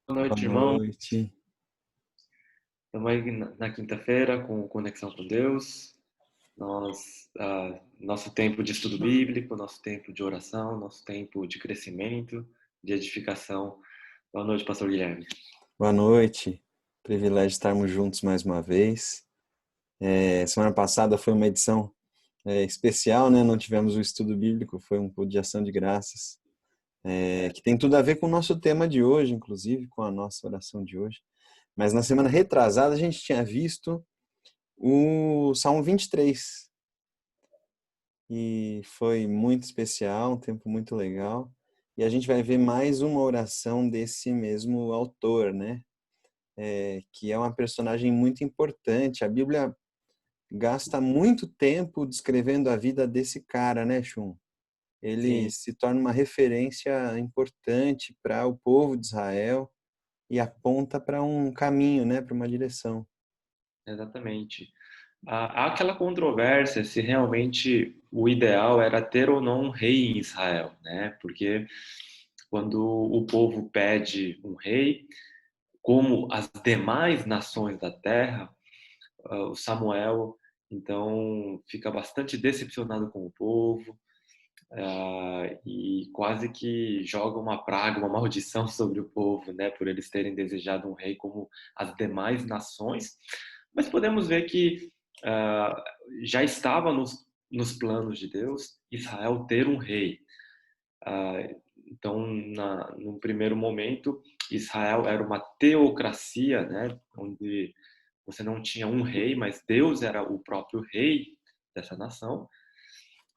Boa Boa noite, irmão. noite. Estamos aí na quinta-feira com Conexão com Deus. Nosso tempo de estudo bíblico, nosso tempo de oração, nosso tempo de crescimento, de edificação. Boa noite, Pastor Guilherme. Boa noite. Privilégio estarmos juntos mais uma vez. Semana passada foi uma edição especial, né? Não tivemos o estudo bíblico, foi um culto de ação de graças, que tem tudo a ver com o nosso tema de hoje, inclusive, com a nossa oração de hoje. Mas na semana retrasada a gente tinha visto o Salmo 23 e foi muito especial, um tempo muito legal. E a gente vai ver mais uma oração desse mesmo autor, né? Que é uma personagem muito importante. A Bíblia gasta muito tempo descrevendo a vida desse cara, né, Shun? Ele Sim, se torna uma referência importante para o povo de Israel e aponta para um caminho, né, para uma direção. exatamente. Há aquela controvérsia se realmente o ideal era ter ou não um rei em Israel, né? Porque quando o povo pede um rei, como as demais nações da terra, o Samuel então fica bastante decepcionado com o povo, e quase que joga uma praga, uma maldição sobre o povo, né, por eles terem desejado um rei como as demais nações. Mas podemos ver que ah, já estava nos planos de Deus Israel ter um rei. Ah, então, no primeiro momento, Israel era uma teocracia, né, onde você não tinha um rei, mas Deus era o próprio rei dessa nação.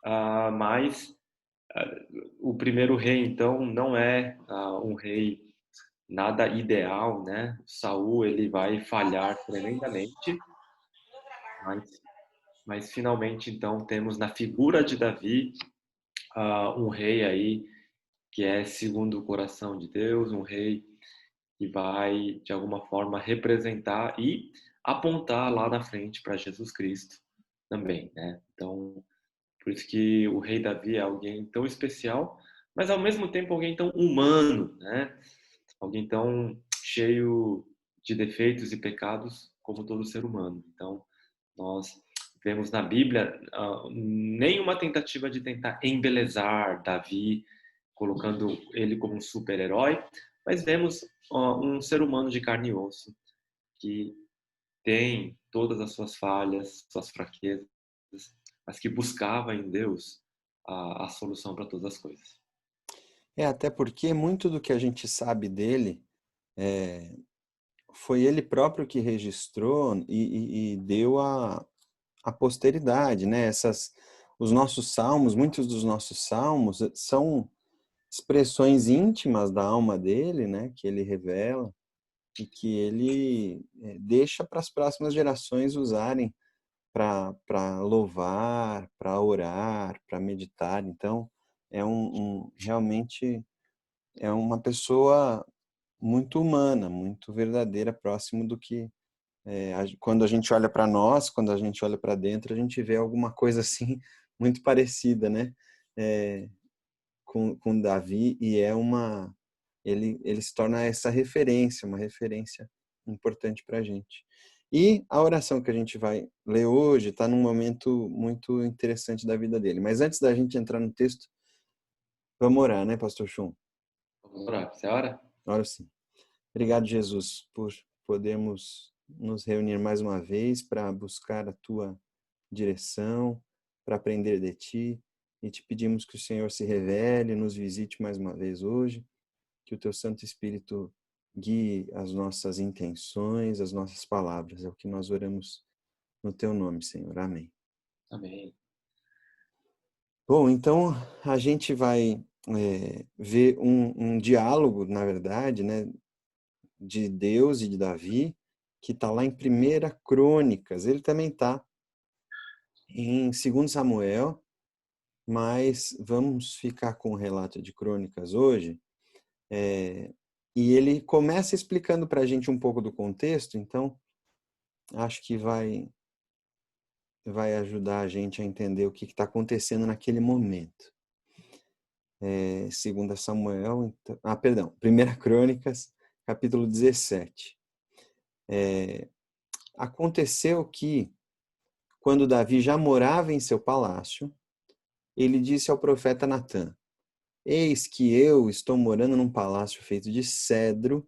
Mas o primeiro rei, então, não é um rei nada ideal, né? Saul ele vai falhar tremendamente, mas, mas finalmente, então, temos na figura de Davi um rei aí que é segundo o coração de Deus, um rei que vai, de alguma forma, representar e apontar lá na frente para Jesus Cristo também, né? Então, por isso que o rei Davi é alguém tão especial, mas ao mesmo tempo alguém tão humano, né? Alguém tão cheio de defeitos e pecados como todo ser humano. Então, nós vemos na Bíblia nenhuma tentativa de tentar embelezar Davi, colocando ele como um super-herói, mas vemos um ser humano de carne e osso que tem todas as suas falhas, suas fraquezas, mas que buscava em Deus a solução para todas as coisas. Até porque muito do que a gente sabe dele foi ele próprio que registrou e deu a posteridade, né? Os nossos salmos, muitos dos nossos salmos são expressões íntimas da alma dele, né? Que ele revela e que ele deixa para as próximas gerações usarem para louvar, para orar, para meditar. Então, realmente é uma pessoa muito humana, muito verdadeira, próximo do que quando a gente olha para nós, quando a gente olha para dentro, a gente vê alguma coisa assim muito parecida, né? É, com Davi e ele se torna essa referência, uma referência importante para a gente. E a oração que a gente vai ler hoje está num momento muito interessante da vida dele. Mas antes da gente entrar no texto, vamos orar, né, Pastor Chum? Vamos orar. Você ora? Ora sim. Obrigado, Jesus, por podermos nos reunir mais uma vez para buscar a tua direção, para aprender de ti. E te pedimos que o Senhor se revele, nos visite mais uma vez hoje, que o teu Santo Espírito guie as nossas intenções, as nossas palavras. É o que nós oramos no teu nome, Senhor. Amém. Amém. Bom, então a gente vai ver um diálogo, na verdade, né, de Deus e de Davi, que está lá em Primeira Crônicas. Ele também está em Segundo Samuel, mas vamos ficar com o relato de Crônicas hoje. E ele começa explicando para a gente um pouco do contexto, então acho que vai ajudar a gente a entender o que está acontecendo naquele momento. Segunda Samuel, perdão, Primeira Crônicas, capítulo 17. Aconteceu que, quando Davi já morava em seu palácio, ele disse ao profeta Natã: Eis que eu estou morando num palácio feito de cedro,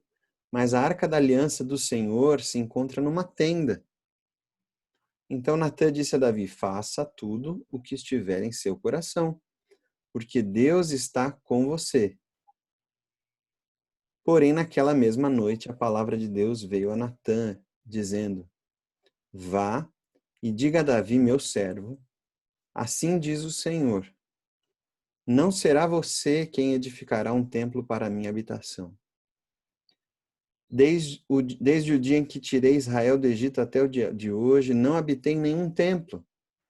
mas a arca da aliança do Senhor se encontra numa tenda. Então Natã disse a Davi: Faça tudo o que estiver em seu coração, porque Deus está com você. Porém, naquela mesma noite, a palavra de Deus veio a Natã, dizendo: Vá e diga a Davi, meu servo, assim diz o Senhor: Não será você quem edificará um templo para a minha habitação. Desde o dia em que tirei Israel do Egito até o dia de hoje, não habitei em nenhum templo,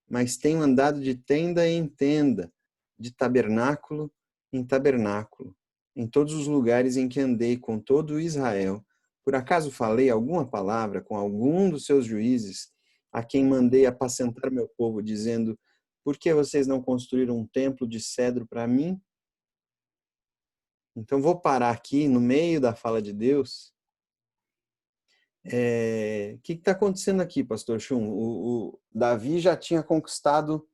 mas tenho andado de tenda em tenda, de tabernáculo em tabernáculo, em todos os lugares em que andei com todo Israel. Por acaso falei alguma palavra com algum dos seus juízes, a quem mandei apacentar meu povo, dizendo: Por que vocês não construíram um templo de cedro para mim? Então vou parar aqui no meio da fala de Deus. O que está acontecendo aqui, pastor Chum? O Davi já tinha conquistado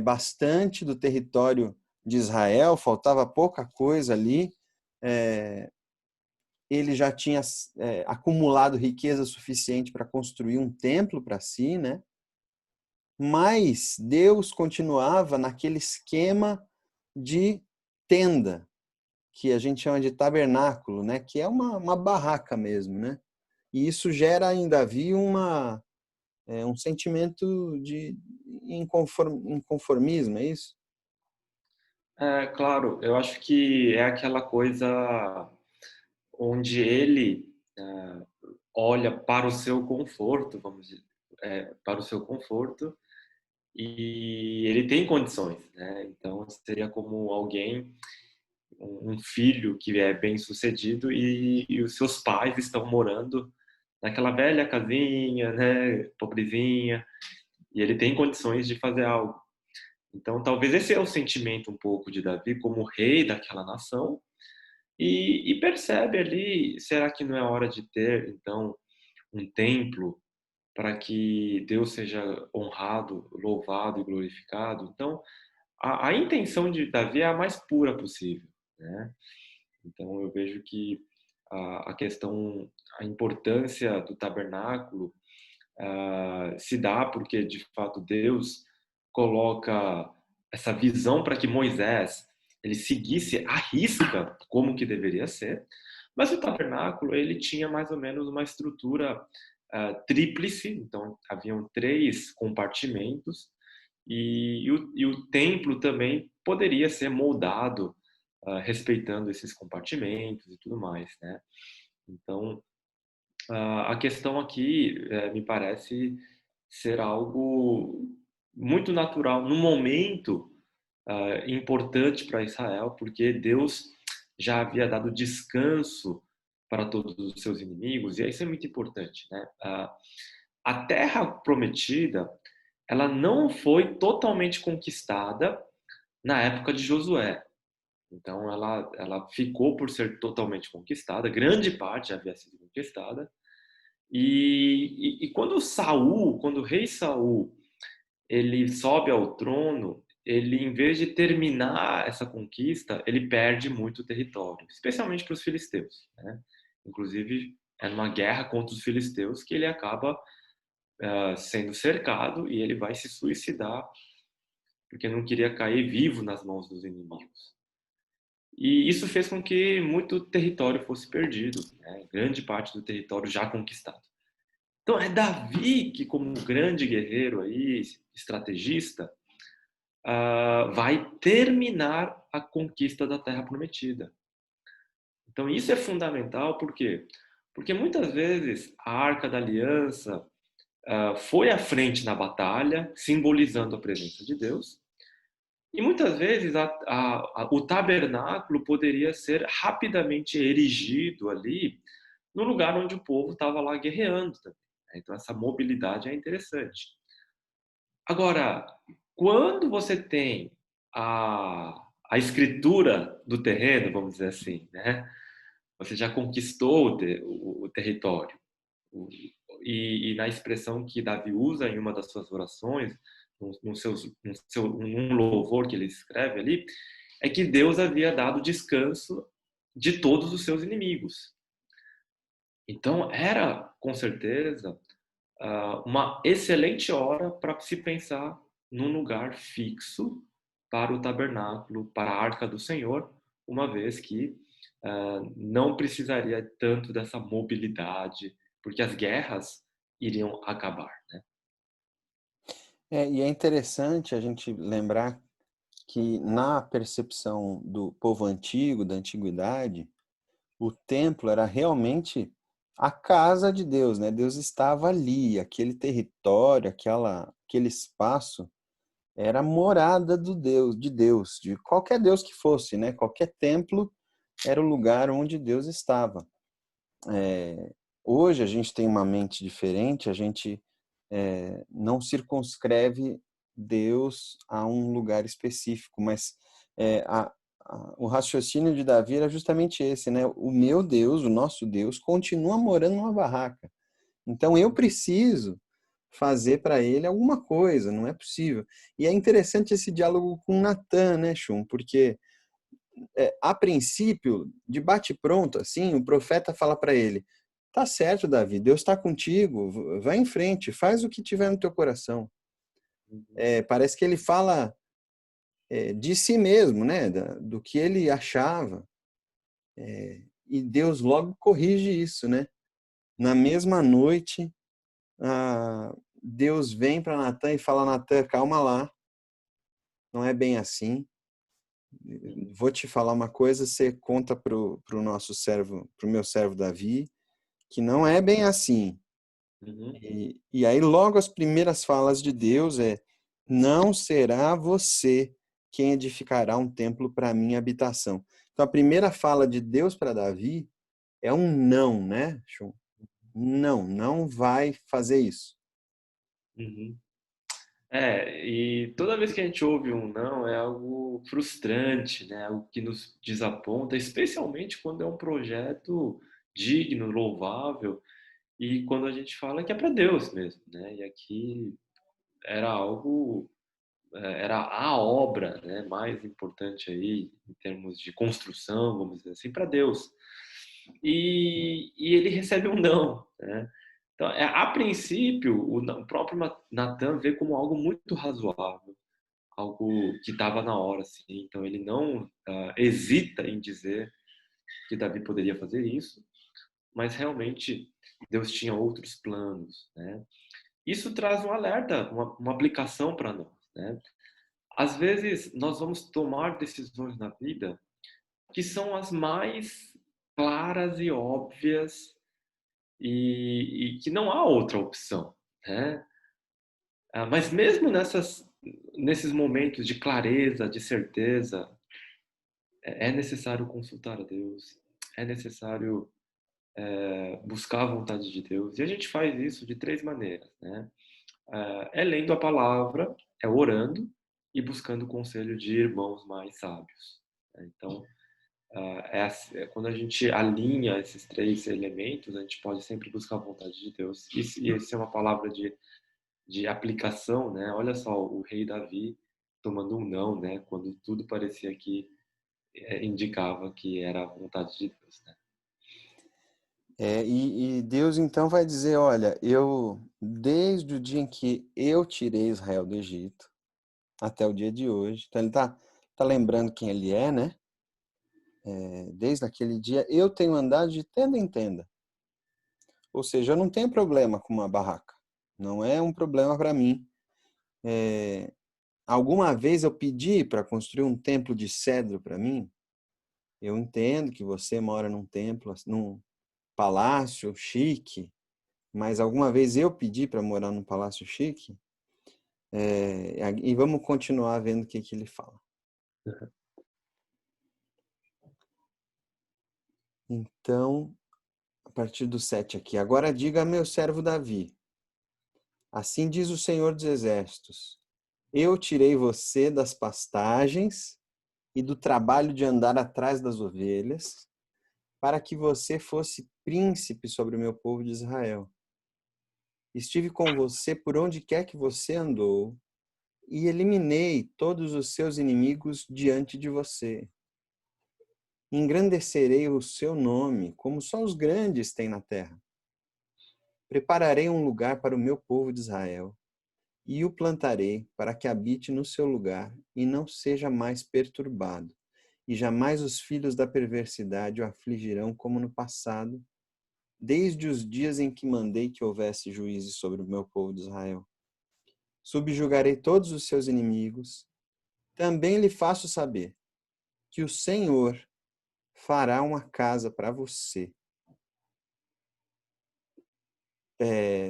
bastante do território de Israel, faltava pouca coisa ali. Ele já tinha acumulado riqueza suficiente para construir um templo para si, né? Mas Deus continuava naquele esquema de tenda, que a gente chama de tabernáculo, né? Que é uma barraca mesmo, né? E isso gera em Davi um sentimento de inconformismo, é isso? Claro, eu acho que é aquela coisa onde ele olha para o seu conforto, vamos dizer, para o seu conforto, e ele tem condições, né? Então seria como alguém, um filho que é bem sucedido e os seus pais estão morando naquela velha casinha, né, pobrezinha, e ele tem condições de fazer algo. Então talvez esse é o sentimento um pouco de Davi como rei daquela nação, e percebe ali, será que não é hora de ter então um templo para que Deus seja honrado, louvado e glorificado? Então a intenção de Davi é a mais pura possível, né? Então eu vejo que a questão, a importância do tabernáculo se dá porque de fato Deus coloca essa visão para que Moisés ele seguisse à risca como que deveria ser, mas o tabernáculo ele tinha mais ou menos uma estrutura tríplice, então haviam 3 compartimentos e o templo também poderia ser moldado respeitando esses compartimentos e tudo mais, né? Então, a questão aqui me parece ser algo muito natural, num momento importante para Israel, porque Deus já havia dado descanso para todos os seus inimigos, e isso é muito importante, né? A terra prometida, ela não foi totalmente conquistada na época de Josué. Então, ela ficou por ser totalmente conquistada, grande parte já havia sido conquistada. E quando o rei Saul, ele sobe ao trono, ele, em vez de terminar essa conquista, ele perde muito território, especialmente para os filisteus, né? Inclusive, é numa guerra contra os filisteus que ele acaba sendo cercado e ele vai se suicidar porque não queria cair vivo nas mãos dos inimigos. E isso fez com que muito território fosse perdido, né? Grande parte do território já conquistado. Então é Davi que, como um grande guerreiro aí, estrategista, vai terminar a conquista da Terra Prometida. Então isso é fundamental, por quê? Porque muitas vezes a Arca da Aliança foi à frente na batalha, simbolizando a presença de Deus, e muitas vezes o tabernáculo poderia ser rapidamente erigido ali no lugar onde o povo estava lá guerreando também. Então essa mobilidade é interessante. Agora, quando você tem a escritura do terreno, vamos dizer assim, né? você já conquistou o território. E na expressão que Davi usa em uma das suas orações, num louvor que ele escreve ali, é que Deus havia dado descanso de todos os seus inimigos. Então, era, com certeza, uma excelente hora para se pensar num lugar fixo para o tabernáculo, para a arca do Senhor, uma vez que não precisaria tanto dessa mobilidade, porque as guerras iriam acabar, né? E é interessante a gente lembrar que na percepção do povo antigo, da antiguidade, o templo era realmente a casa de Deus, né? Deus estava ali, aquele território, aquele espaço era a morada de Deus, de qualquer Deus que fosse, né? Qualquer templo era o lugar onde Deus estava. Hoje a gente tem uma mente diferente, a gente não circunscreve Deus a um lugar específico, mas o raciocínio de Davi era justamente esse, né? O meu Deus, o nosso Deus, continua morando numa barraca. Então eu preciso fazer para ele alguma coisa, não é possível. E é interessante esse diálogo com Natan, né, Shum? Porque a princípio, de bate-pronto, assim, o profeta fala para ele: tá certo, Davi, Deus está contigo, vai em frente, faz o que tiver no teu coração. Parece que ele fala de si mesmo, né, do que ele achava, e Deus logo corrige isso, né? Na mesma noite, Deus vem para Natan e fala: Natan, calma lá, não é bem assim. Vou te falar uma coisa, você conta pro nosso servo, pro meu servo Davi, que não é bem assim. Uhum. E aí logo as primeiras falas de Deus não será você quem edificará um templo para minha habitação. Então a primeira fala de Deus para Davi é um não, né, Shum? Não, não vai fazer isso. Uhum. E toda vez que a gente ouve um não, é algo frustrante, né? Algo que nos desaponta, especialmente quando é um projeto digno, louvável, e quando a gente fala que é para Deus mesmo, né? E aqui era algo, era a obra, né, mais importante aí, em termos de construção, vamos dizer assim, para Deus. E ele recebe um não, né? Então, a princípio, o próprio Natan vê como algo muito razoável, algo que estava na hora, assim. Então, ele não hesita em dizer que Davi poderia fazer isso, mas realmente Deus tinha outros planos, né? Isso traz um alerta, uma aplicação para nós, né? Às vezes, nós vamos tomar decisões na vida que são as mais claras e óbvias e que não há outra opção, né? Mas mesmo nesses momentos de clareza, de certeza, é necessário consultar a Deus, é necessário buscar a vontade de Deus. E a gente faz isso de três maneiras, né? É lendo a palavra, é orando e buscando o conselho de irmãos mais sábios, né? Então, quando a gente alinha esses três elementos, a gente pode sempre buscar a vontade de Deus. E isso é uma palavra de aplicação, né? Olha só, o rei Davi tomando um não, né? Quando tudo parecia que indicava que era a vontade de Deus, né? E Deus então vai dizer: olha, desde o dia em que eu tirei Israel do Egito até o dia de hoje, então ele tá lembrando quem ele é, né? Desde aquele dia eu tenho andado de tenda em tenda. Ou seja, eu não tenho problema com uma barraca. Não é um problema para mim. Alguma vez eu pedi para construir um templo de cedro para mim? Eu entendo que você mora num templo, num palácio chique, mas alguma vez eu pedi para morar num palácio chique? E vamos continuar vendo o que ele fala. Então, a partir do 7 aqui. Agora diga a meu servo Davi: assim diz o Senhor dos Exércitos: eu tirei você das pastagens e do trabalho de andar atrás das ovelhas, para que você fosse príncipe sobre o meu povo de Israel. Estive com você por onde quer que você andou e eliminei todos os seus inimigos diante de você. Engrandecerei o seu nome, como só os grandes têm na terra. Prepararei um lugar para o meu povo de Israel e o plantarei para que habite no seu lugar e não seja mais perturbado. E jamais os filhos da perversidade o afligirão como no passado, desde os dias em que mandei que houvesse juízes sobre o meu povo de Israel. Subjugarei todos os seus inimigos. Também lhe faço saber que o Senhor fará uma casa para você.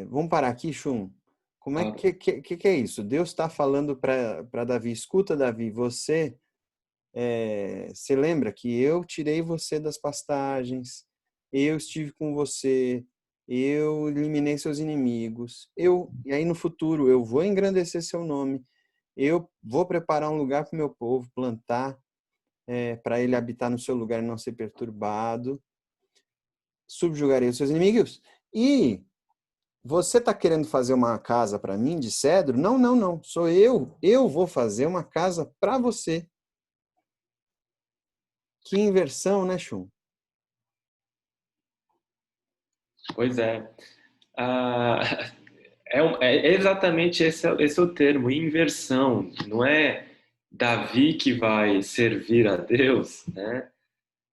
Vamos parar aqui, Shum. Como é Claro. que é isso? Deus está falando para Davi, escuta, Davi, você se lembra que eu tirei você das pastagens, eu estive com você, eu eliminei seus inimigos, e aí no futuro eu vou engrandecer seu nome, eu vou preparar um lugar para o meu povo, plantar, para ele habitar no seu lugar e não ser perturbado, subjugarei os seus inimigos, e você está querendo fazer uma casa para mim de cedro? Não, não, não, sou eu vou fazer uma casa para você. Que inversão, né, Shum? Pois é. Ah, é exatamente esse é o termo, inversão. Não é Davi que vai servir a Deus, né?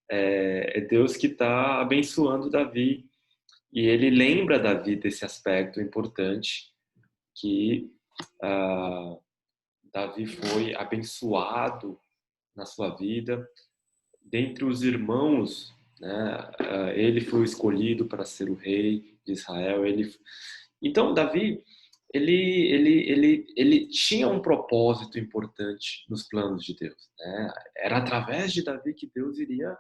É Deus que está abençoando Davi. E ele lembra Davi desse aspecto importante que Davi foi abençoado na sua vida. Dentre os irmãos, né, ele foi o escolhido para ser o rei de Israel. Então, Davi, ele tinha um propósito importante nos planos de Deus, né? Era através de Davi que Deus iria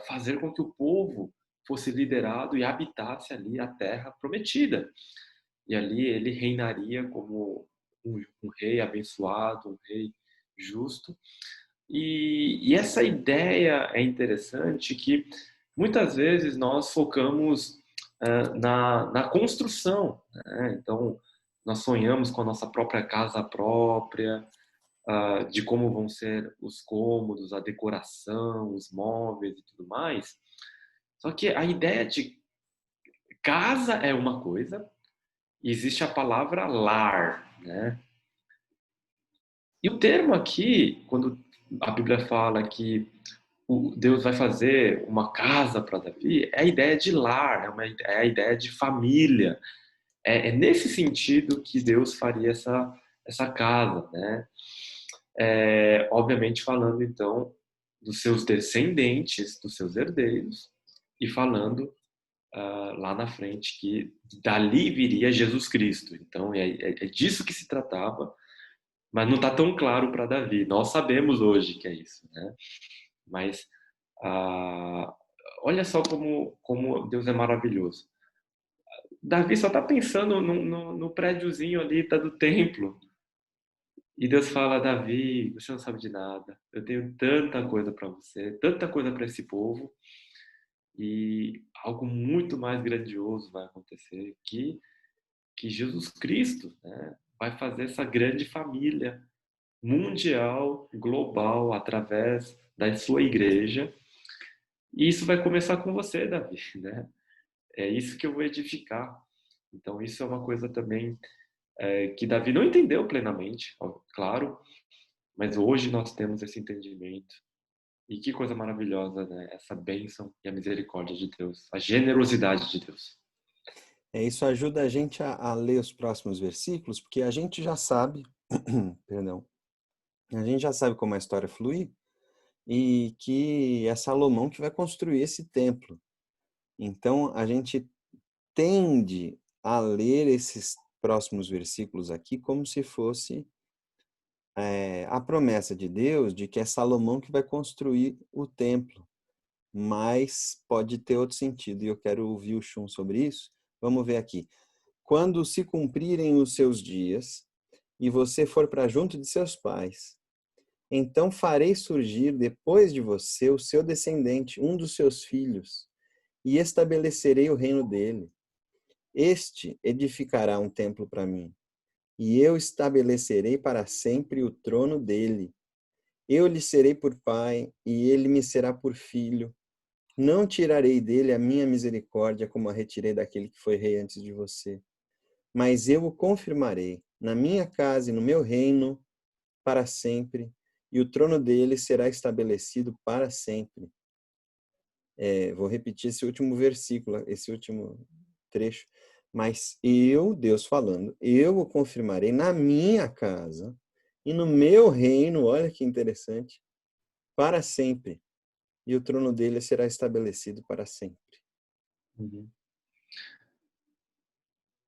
fazer com que o povo fosse liderado e habitasse ali a terra prometida. E ali ele reinaria como um rei abençoado, um rei justo. E essa ideia é interessante que muitas vezes nós focamos na construção, né? Então, nós sonhamos com a nossa própria casa própria, de como vão ser os cômodos, a decoração, os móveis e tudo mais. Só que a ideia de casa é uma coisa, e existe a palavra lar, né? E o termo aqui, quando a Bíblia fala que Deus vai fazer uma casa para Davi, é a ideia de lar, é a ideia de família. É nesse sentido que Deus faria essa casa, né? Obviamente falando então dos seus descendentes, dos seus herdeiros, e falando lá na frente que dali viria Jesus Cristo. Então é disso que se tratava, mas não está tão claro para Davi. Nós sabemos hoje que é isso, né? Mas ah, olha só como Deus é maravilhoso. Davi só está pensando no prédiozinho ali do templo. E Deus fala, Davi, você não sabe de nada. Eu tenho tanta coisa para você, tanta coisa para esse povo. E algo muito mais grandioso vai acontecer, que Jesus Cristo, né, vai fazer essa grande família mundial, global, através da sua igreja. E isso vai começar com você, Davi, né? É isso que eu vou edificar. Então, isso é uma coisa também que Davi não entendeu plenamente, ó, claro, mas hoje nós temos esse entendimento. E que coisa maravilhosa, né? Essa bênção e a misericórdia de Deus, a generosidade de Deus. Isso ajuda a gente a ler os próximos versículos, porque a gente já sabe, perdão, a gente já sabe como a história flui e que é Salomão que vai construir esse templo. Então, a gente tende a ler esses próximos versículos aqui como se fosse a promessa de Deus de que é Salomão que vai construir o templo, mas pode ter outro sentido, e eu quero ouvir o Shum sobre isso. Vamos ver aqui. Quando se cumprirem os seus dias e você for para junto de seus pais, Então farei surgir depois de você o seu descendente, um dos seus filhos, e estabelecerei o reino dele. Este edificará um templo para mim, e eu estabelecerei para sempre o trono dele. Eu lhe serei por pai, e ele me será por filho. Não tirarei dele a minha misericórdia, como a retirei daquele que foi rei antes de você. Mas eu o confirmarei na minha casa e no meu reino para sempre, e o trono dele será estabelecido para sempre. Vou repetir esse último versículo, esse último trecho. Mas eu, Deus falando, eu o confirmarei na minha casa e no meu reino, olha que interessante, para sempre. E o trono dele será estabelecido para sempre. Uhum.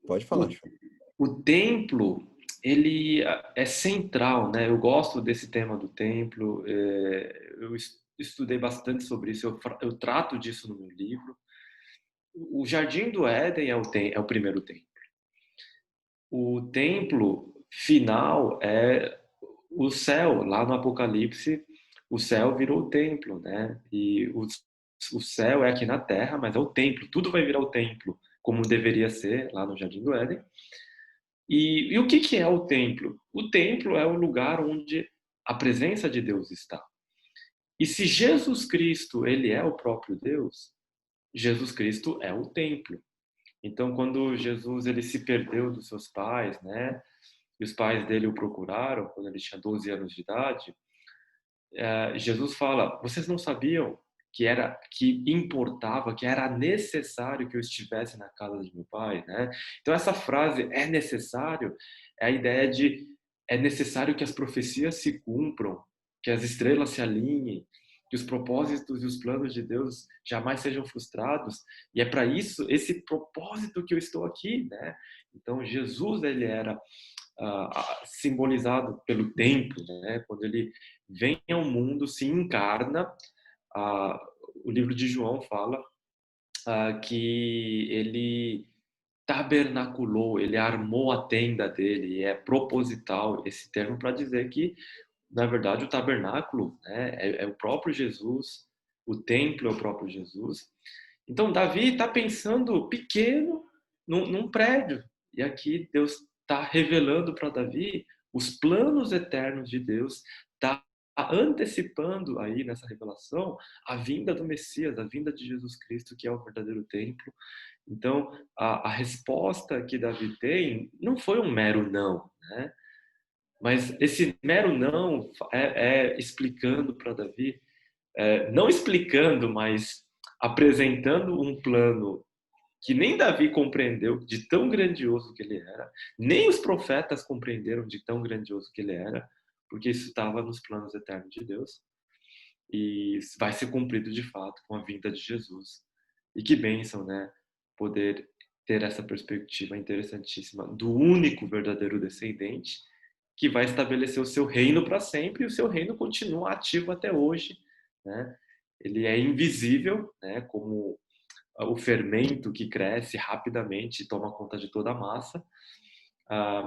Pode falar, O, João. o templo, ele é central, né? Eu gosto desse tema do templo. Eu estudei bastante sobre isso. Eu trato disso no meu livro. O Jardim do Éden é o primeiro templo. O templo final é o céu. Lá no Apocalipse, o céu virou o templo, né? E o céu é aqui na terra, mas é o templo. Tudo vai virar o templo, como deveria ser lá no Jardim do Éden. E o que é o templo? O templo é o lugar onde a presença de Deus está. E se Jesus Cristo, ele é o próprio Deus, Jesus Cristo é o templo. Então, quando Jesus ele se perdeu dos seus pais, né? E os pais dele o procuraram quando ele tinha 12 anos de idade, Jesus fala: "Vocês não sabiam que importava, que era necessário que eu estivesse na casa de meu pai", né? Então essa frase "é necessário" é a ideia de é necessário que as profecias se cumpram, que as estrelas se alinhem, que os propósitos e os planos de Deus jamais sejam frustrados, e é para isso esse propósito que eu estou aqui, né? Então Jesus ele era simbolizado pelo templo, né? Quando ele vem ao mundo, se encarna. Ah, o livro de João fala que ele tabernaculou, ele armou a tenda dele, e é proposital esse termo para dizer que, na verdade, o tabernáculo, né, é o próprio Jesus, o templo é o próprio Jesus. Então, Davi está pensando pequeno num prédio, e aqui Deus está revelando para Davi os planos eternos de Deus, está antecipando aí nessa revelação a vinda do Messias, a vinda de Jesus Cristo, que é o verdadeiro templo. Então, a resposta que Davi tem não foi um mero não, né? Mas esse mero não é explicando para Davi, não explicando, mas apresentando um plano que nem Davi compreendeu de tão grandioso que ele era, nem os profetas compreenderam de tão grandioso que ele era, porque isso estava nos planos eternos de Deus e vai ser cumprido de fato com a vinda de Jesus. E que bênção, né? Poder ter essa perspectiva interessantíssima do único verdadeiro descendente que vai estabelecer o seu reino para sempre e o seu reino continua ativo até hoje, né? Ele é invisível, né? Como o fermento que cresce rapidamente e toma conta de toda a massa,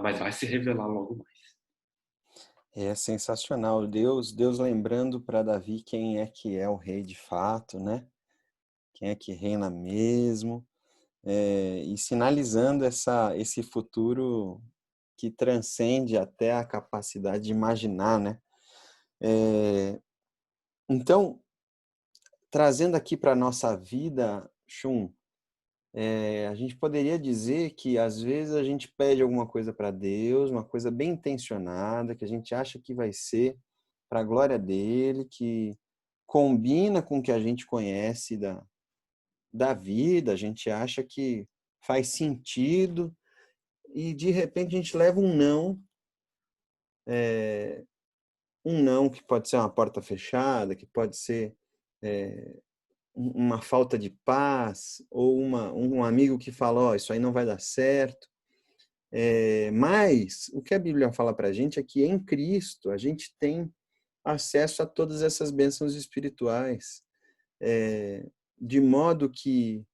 mas vai se revelar logo mais. É sensacional. Deus lembrando para Davi quem é que é o rei de fato, né? Quem é que reina mesmo. E sinalizando esse futuro que transcende até a capacidade de imaginar, né? Então, trazendo aqui para a nossa vida, Shun, a gente poderia dizer que às vezes a gente pede alguma coisa para Deus, uma coisa bem intencionada, que a gente acha que vai ser para a glória dele, que combina com o que a gente conhece da vida, a gente acha que faz sentido, e de repente a gente leva um não que pode ser uma porta fechada, que pode ser uma falta de paz, ou um amigo que fala, ó, isso aí não vai dar certo. Mas o que a Bíblia fala para a gente é que em Cristo a gente tem acesso a todas essas bênçãos espirituais, de modo que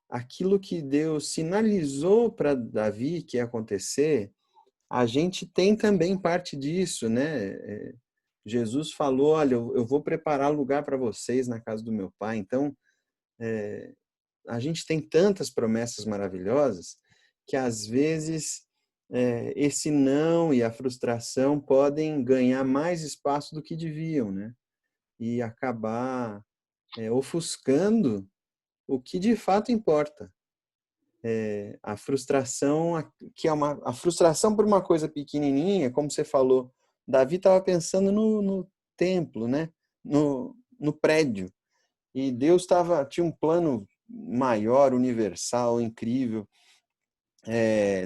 aquilo que Deus sinalizou para Davi que ia acontecer, a gente tem também parte disso, né? Jesus falou, olha, eu vou preparar lugar para vocês na casa do meu pai. Então, a gente tem tantas promessas maravilhosas que às vezes esse não e a frustração podem ganhar mais espaço do que deviam, né? E acabar ofuscando o que de fato importa. A frustração, que é a frustração por uma coisa pequenininha, como você falou, Davi estava pensando no templo, né? No prédio. E Deus tinha um plano maior, universal, incrível.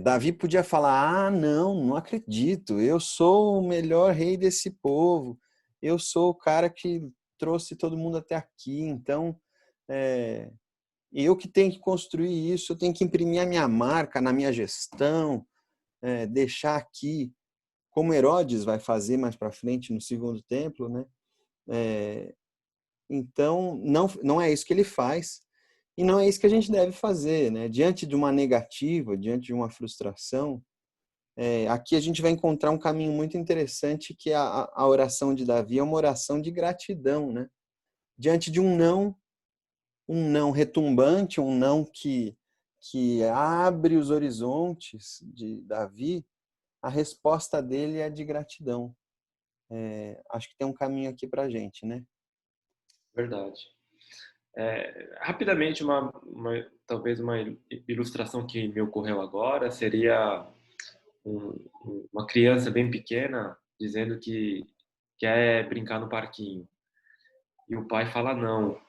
Davi podia falar: ah, não acredito, eu sou o melhor rei desse povo, eu sou o cara que trouxe todo mundo até aqui, então eu que tenho que construir isso, eu tenho que imprimir a minha marca na minha gestão, deixar aqui, como Herodes vai fazer mais para frente no segundo templo, né? Então, não é isso que ele faz. E não é isso que a gente deve fazer, né? Diante de uma negativa, diante de uma frustração, aqui a gente vai encontrar um caminho muito interessante, que é a oração de Davi é uma oração de gratidão, né? Diante de um não retumbante, um não que abre os horizontes de Davi, a resposta dele é de gratidão. Acho que tem um caminho aqui para a gente, né? Verdade. Rapidamente, talvez uma ilustração que me ocorreu agora seria uma criança bem pequena dizendo que quer brincar no parquinho. E o pai fala não,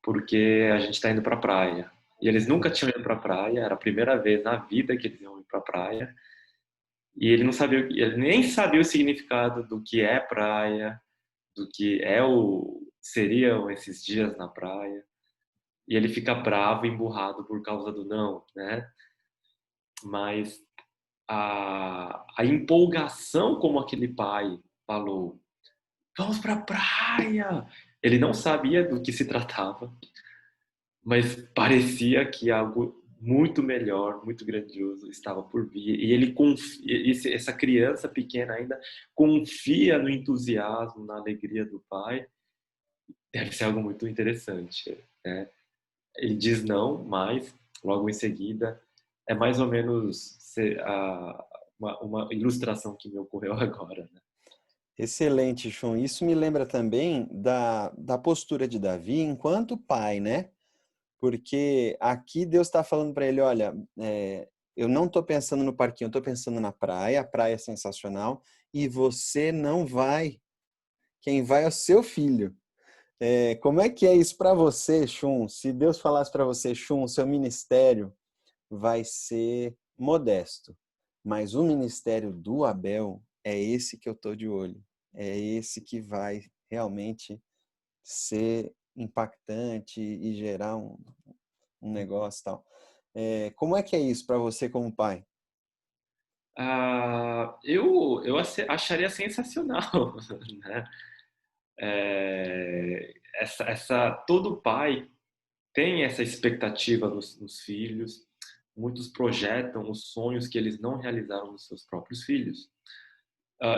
porque a gente está indo para a praia. E eles nunca tinham ido para a praia, era a primeira vez na vida que eles iam ir para a praia. E ele não sabia, ele nem sabia o significado do que é praia, do que seriam esses dias na praia. E ele fica bravo, emburrado por causa do não, né? Mas a empolgação como aquele pai falou, vamos para a praia! Ele não sabia do que se tratava, mas parecia que algo muito melhor, muito grandioso estava por vir. E ele essa criança pequena ainda confia no entusiasmo, na alegria do pai. Deve ser algo muito interessante, né? Ele diz não, mas logo em seguida é mais ou menos uma ilustração que me ocorreu agora, né? Excelente, Sean. Isso me lembra também da postura de Davi enquanto pai, né? Porque aqui Deus está falando para ele, olha, eu não estou pensando no parquinho, eu estou pensando na praia, a praia é sensacional, e você não vai. Quem vai é o seu filho. Como é que é isso para você, Shun? Se Deus falasse para você, Shun, seu ministério vai ser modesto, mas o ministério do Abel é esse que eu estou de olho. É esse que vai realmente ser impactante e gerar um negócio e tal. Como é que é isso para você como pai? Acharia sensacional, né? Todo pai tem essa expectativa nos filhos. Muitos projetam os sonhos que eles não realizaram nos seus próprios filhos.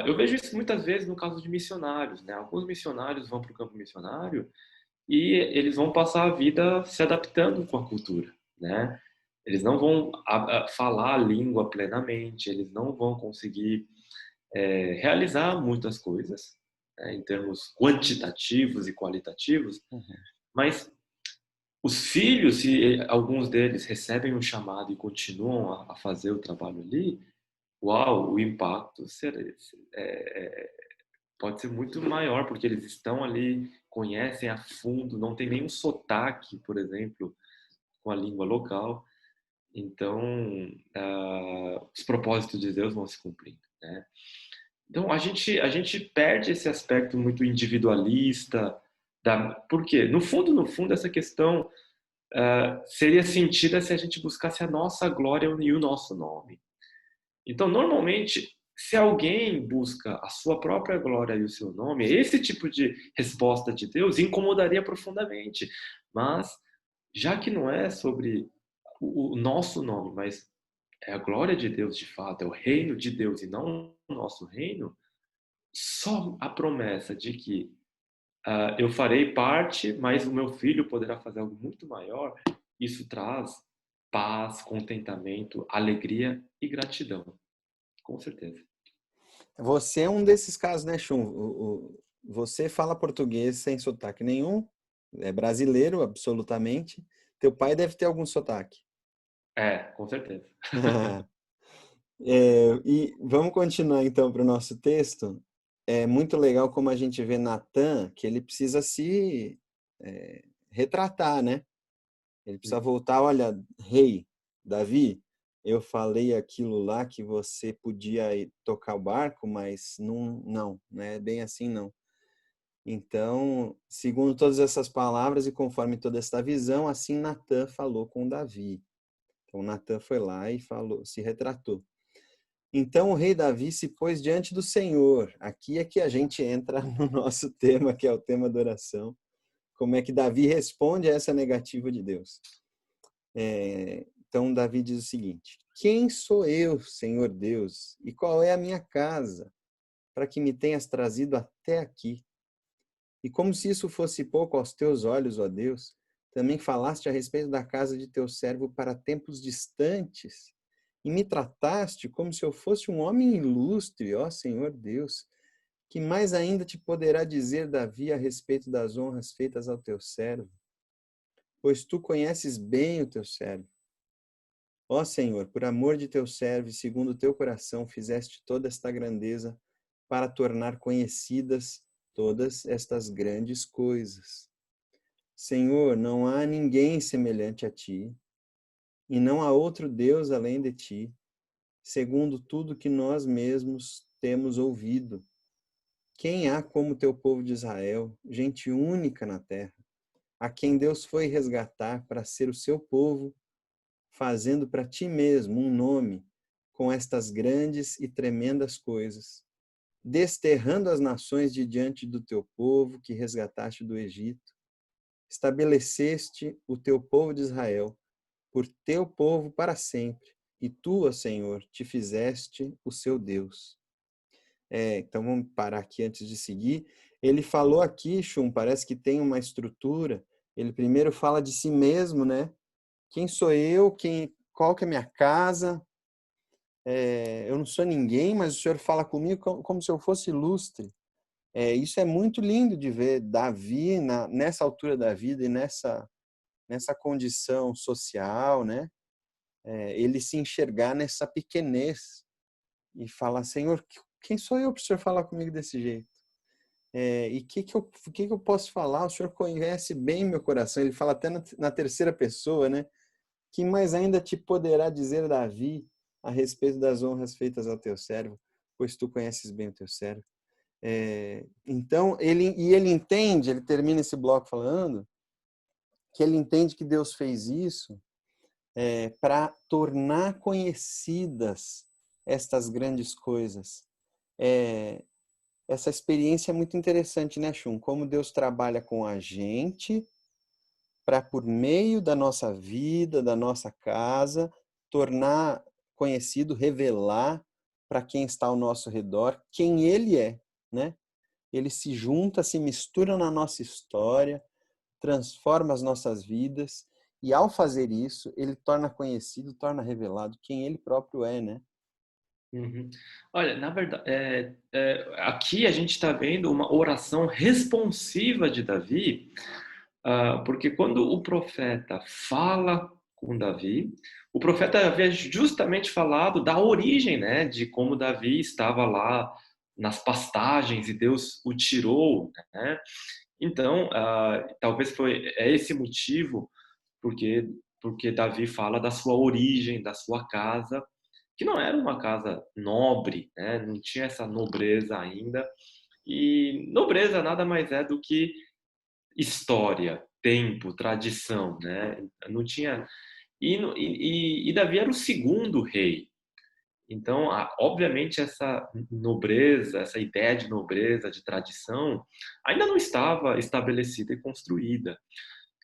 Eu vejo isso muitas vezes no caso de missionários, né? Alguns missionários vão para o campo missionário e eles vão passar a vida se adaptando com a cultura, né? Eles não vão falar a língua plenamente, eles não vão conseguir realizar muitas coisas, né, em termos quantitativos e qualitativos, Uhum. mas os filhos, se alguns deles recebem um chamado e continuam a fazer o trabalho ali, uau, o impacto pode ser muito maior, porque eles estão ali, conhecem a fundo, não tem nenhum sotaque, por exemplo, com a língua local. Então, os propósitos de Deus vão se cumprindo, né? Então, a gente perde esse aspecto muito individualista. Por quê? No fundo, essa questão seria sentida se a gente buscasse a nossa glória e o nosso nome. Então, normalmente, se alguém busca a sua própria glória e o seu nome, esse tipo de resposta de Deus incomodaria profundamente. Mas, já que não é sobre o nosso nome, mas é a glória de Deus de fato, é o reino de Deus e não o nosso reino, só a promessa de que eu farei parte, mas o meu filho poderá fazer algo muito maior, isso traz paz, contentamento, alegria e gratidão, com certeza. Você é um desses casos, né, Chum? Você fala português sem sotaque nenhum, é brasileiro, absolutamente. Teu pai deve ter algum sotaque. Com certeza. E vamos continuar então para o nosso texto. É muito legal como a gente vê Natan, que ele precisa se retratar, né? Ele precisa Uhum. voltar, olha, rei, Davi, eu falei aquilo lá que você podia ir tocar o barco, mas não é bem assim não. Então, segundo todas essas palavras e conforme toda esta visão, assim Natan falou com Davi. Então Natan foi lá e falou, se retratou. Então o rei Davi se pôs diante do Senhor. Aqui é que a gente entra no nosso tema, que é o tema da oração. Como é que Davi responde a essa negativa de Deus? Então Davi diz o seguinte: Quem sou eu, Senhor Deus, e qual é a minha casa, para que me tenhas trazido até aqui? E como se isso fosse pouco aos teus olhos, ó Deus, também falaste a respeito da casa de teu servo para tempos distantes, e me trataste como se eu fosse um homem ilustre, ó Senhor Deus. Que mais ainda te poderá dizer Davi a respeito das honras feitas ao teu servo? Pois tu conheces bem o teu servo. Ó Senhor, por amor de teu servo e segundo o teu coração, fizeste toda esta grandeza para tornar conhecidas todas estas grandes coisas. Senhor, não há ninguém semelhante a ti, e não há outro Deus além de ti, segundo tudo que nós mesmos temos ouvido. Quem há como teu povo de Israel, gente única na terra, a quem Deus foi resgatar para ser o seu povo, fazendo para ti mesmo um nome com estas grandes e tremendas coisas, desterrando as nações de diante do teu povo que resgataste do Egito, estabeleceste o teu povo de Israel por teu povo para sempre, e tu, ó Senhor, te fizeste o seu Deus. Então vamos parar aqui antes de seguir. Ele falou aqui, Shum, parece que tem uma estrutura. Ele primeiro fala de si mesmo, né? Quem sou eu? Qual que é a minha casa? Eu não sou ninguém, mas o Senhor fala comigo como se eu fosse ilustre. Isso é muito lindo de ver Davi nessa altura da vida e nessa condição social, né? Ele se enxergar nessa pequenez e falar, Senhor, quem sou eu para o Senhor falar comigo desse jeito? E que eu posso falar? O Senhor conhece bem meu coração. Ele fala até na terceira pessoa, né? Que mais ainda te poderá dizer, Davi, a respeito das honras feitas ao teu servo, pois tu conheces bem o teu servo. Então, ele entende, ele termina esse bloco falando, que ele entende que Deus fez isso para tornar conhecidas estas grandes coisas. Essa experiência é muito interessante, né, Shun? Como Deus trabalha com a gente para, por meio da nossa vida, da nossa casa, tornar conhecido, revelar para quem está ao nosso redor quem Ele é, né? Ele se junta, se mistura na nossa história, transforma as nossas vidas e, ao fazer isso, Ele torna conhecido, torna revelado quem Ele próprio é, né? Uhum. Olha, na verdade, aqui a gente está vendo uma oração responsiva de Davi, porque quando o profeta fala com Davi, o profeta havia justamente falado da origem, né, de como Davi estava lá nas pastagens e Deus o tirou, né? Então, talvez é esse motivo porque porque Davi fala da sua origem, da sua casa, que não era uma casa nobre, né? Não tinha essa nobreza ainda. E nobreza nada mais é do que história, tempo, tradição, né? Não tinha. E Davi era o segundo rei. Então, obviamente, essa nobreza, essa ideia de nobreza, de tradição, ainda não estava estabelecida e construída.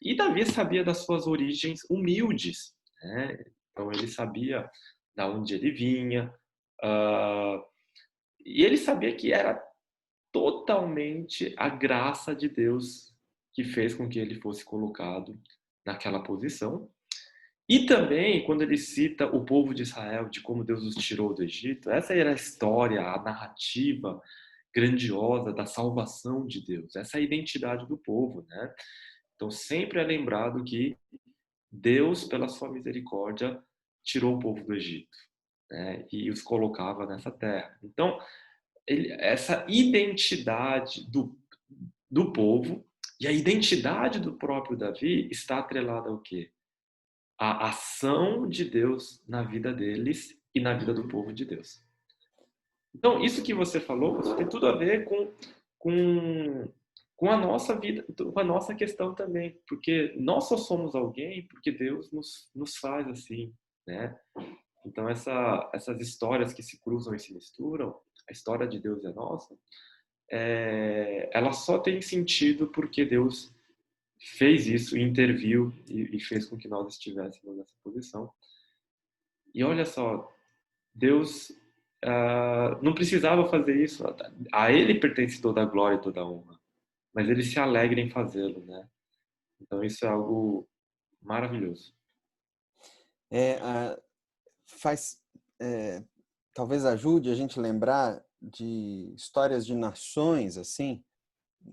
E Davi sabia das suas origens humildes, né? Então, ele sabia da onde ele vinha, uh, e ele sabia que era totalmente a graça de Deus que fez com que ele fosse colocado naquela posição. E também, quando ele cita o povo de Israel, de como Deus os tirou do Egito, essa era a história, a narrativa grandiosa da salvação de Deus, essa é a identidade do povo, né? Então, sempre é lembrado que Deus, pela sua misericórdia, tirou o povo do Egito, né? E os colocava nessa terra. Então, essa identidade do povo e a identidade do próprio Davi está atrelada ao quê? A ação de Deus na vida deles e na vida do povo de Deus. Então, isso que você falou, isso tem tudo a ver com, com a nossa vida, com a nossa questão também, porque nós só somos alguém porque Deus nos faz assim, né? Então, essas histórias que se cruzam e se misturam, a história de Deus e a nossa, ela só tem sentido porque Deus fez isso, interviu e fez com que nós estivéssemos nessa posição. E olha só, Deus não precisava fazer isso. A Ele pertence toda a glória e toda a honra, mas Ele se alegra em fazê-lo, né? Então isso é algo maravilhoso. É, faz, é, talvez ajude a gente lembrar de histórias de nações, assim.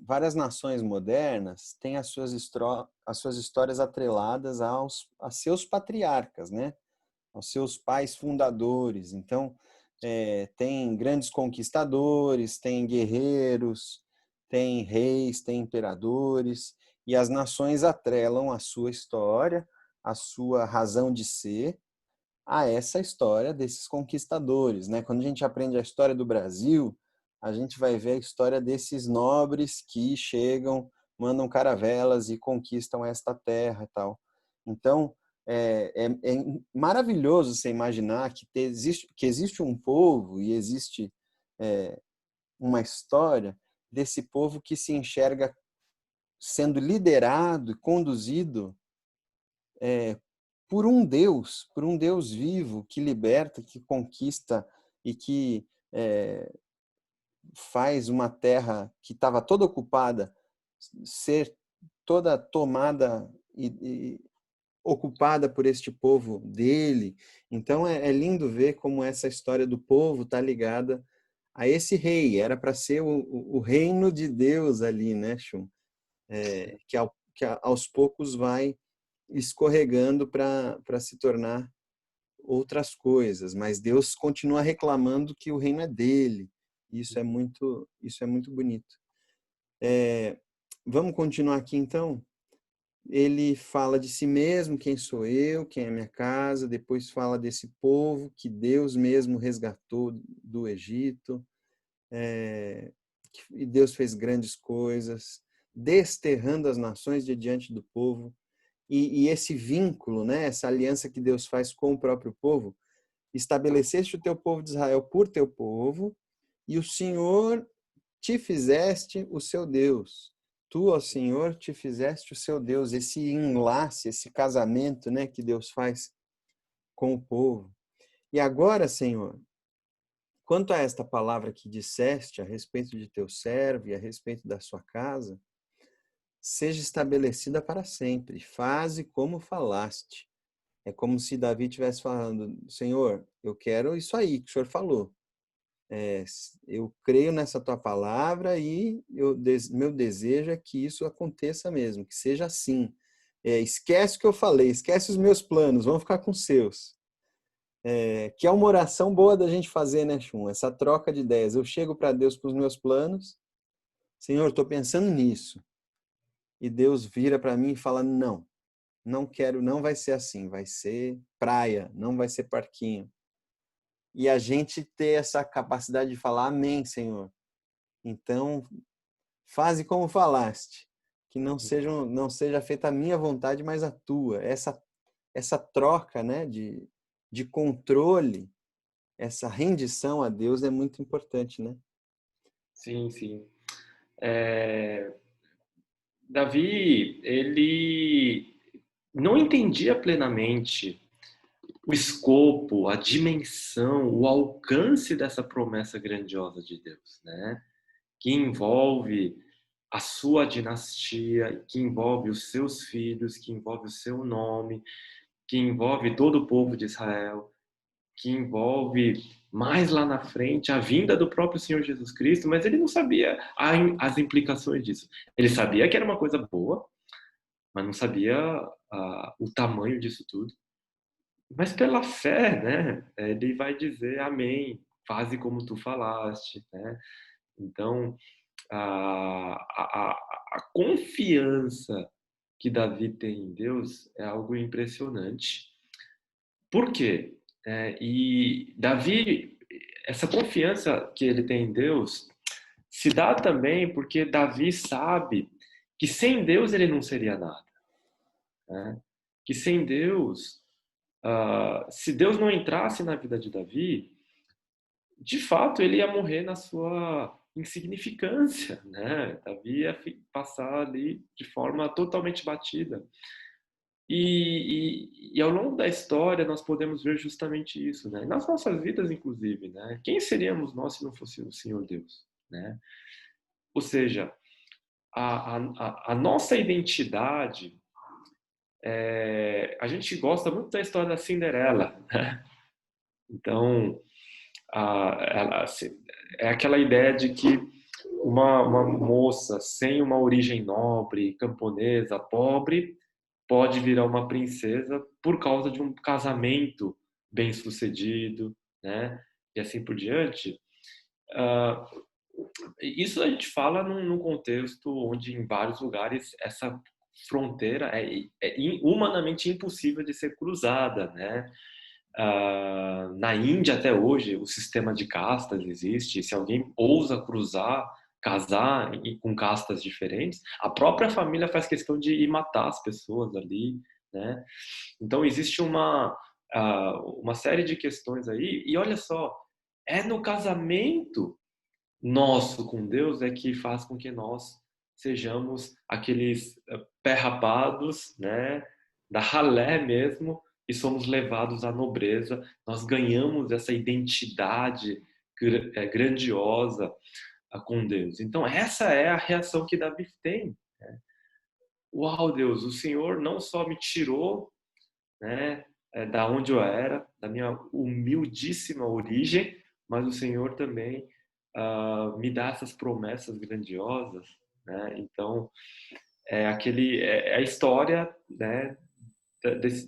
Várias nações modernas têm as suas histórias atreladas a seus patriarcas, né? Aos seus pais fundadores. Então, tem grandes conquistadores, tem guerreiros, tem reis, tem imperadores, e as nações atrelam a sua história, a sua razão de ser, a essa história desses conquistadores, né? Quando a gente aprende a história do Brasil, a gente vai ver a história desses nobres que chegam, mandam caravelas e conquistam esta terra e tal. Então, é maravilhoso você imaginar que existe um povo e existe uma história desse povo que se enxerga sendo liderado e conduzido por um Deus vivo que liberta, que conquista e que faz uma terra que estava toda ocupada ser toda tomada e ocupada por este povo dele. Então é lindo ver como essa história do povo está ligada a esse rei. Era para ser o reino de Deus ali, né, Shum? Que aos poucos vai escorregando para se tornar outras coisas, mas Deus continua reclamando que o reino é dele. Isso é muito bonito. Vamos continuar aqui então? Ele fala de si mesmo, quem sou eu, quem é minha casa, depois fala desse povo que Deus mesmo resgatou do Egito, e Deus fez grandes coisas, desterrando as nações de diante do povo, e esse vínculo, né, essa aliança que Deus faz com o próprio povo, estabeleceste o teu povo de Israel por teu povo, e o Senhor te fizeste o seu Deus. Tu, ó Senhor, te fizeste o seu Deus. Esse enlace, esse casamento, né, que Deus faz com o povo. E agora, Senhor, quanto a esta palavra que disseste a respeito de teu servo e a respeito da sua casa, seja estabelecida para sempre. Faze como falaste. É como se Davi estivesse falando, Senhor, eu quero isso aí que o Senhor falou. Eu creio nessa tua palavra e meu desejo é que isso aconteça mesmo, que seja assim. Esquece o que eu falei, esquece os meus planos, vamos ficar com os seus. Que é uma oração boa da gente fazer, né, Chum? Essa troca de ideias. Eu chego para Deus com os meus planos, Senhor, estou pensando nisso. E Deus vira para mim e fala, não, não quero, não vai ser assim, vai ser praia, não vai ser parquinho. E a gente ter essa capacidade de falar, amém, Senhor. Então, faze como falaste, que não seja feita a minha vontade, mas a tua. Essa troca, né, de controle, essa rendição a Deus é muito importante, né? Sim, sim. Davi, ele não entendia plenamente o escopo, a dimensão, o alcance dessa promessa grandiosa de Deus, né? que envolve a sua dinastia, que envolve os seus filhos, que envolve o seu nome, que envolve todo o povo de Israel, que envolve mais lá na frente a vinda do próprio Senhor Jesus Cristo, mas ele não sabia as implicações disso. Ele sabia que era uma coisa boa, mas não sabia o tamanho disso tudo. Mas pela fé, né, ele vai dizer amém, faze como tu falaste, né? Então, a confiança que Davi tem em Deus é algo impressionante. Por quê? E Davi, essa confiança que ele tem em Deus, se dá também porque Davi sabe que sem Deus ele não seria nada, né? Que sem Deus, se Deus não entrasse na vida de Davi, de fato ele ia morrer na sua insignificância, né? Davi ia passar ali de forma totalmente batida. E ao longo da história nós podemos ver justamente isso, né? Nas nossas vidas, inclusive, né? Quem seríamos nós se não fosse o Senhor Deus, né? Ou seja, a nossa identidade, a gente gosta muito da história da Cinderela, né? Então, é aquela ideia de que uma moça sem uma origem nobre, camponesa, pobre, pode virar uma princesa por causa de um casamento bem-sucedido, né? E assim por diante. Ah, isso a gente fala num contexto onde, em vários lugares, essa fronteira é humanamente impossível de ser cruzada, né? Na Índia, até hoje, o sistema de castas existe. Se alguém ousa cruzar, casar com castas diferentes, a própria família faz questão de ir matar as pessoas ali, né? Então, existe uma série de questões aí. E olha só, é no casamento nosso com Deus é que faz com que nós sejamos aqueles pé rapados, né, da ralé mesmo, e somos levados à nobreza. Nós ganhamos essa identidade grandiosa com Deus. Então essa é a reação que Davi tem. Né? Uau, Deus, o Senhor não só me tirou, né, da onde eu era, da minha humildíssima origem, mas o Senhor também me dá essas promessas grandiosas, né? Então é a história, né,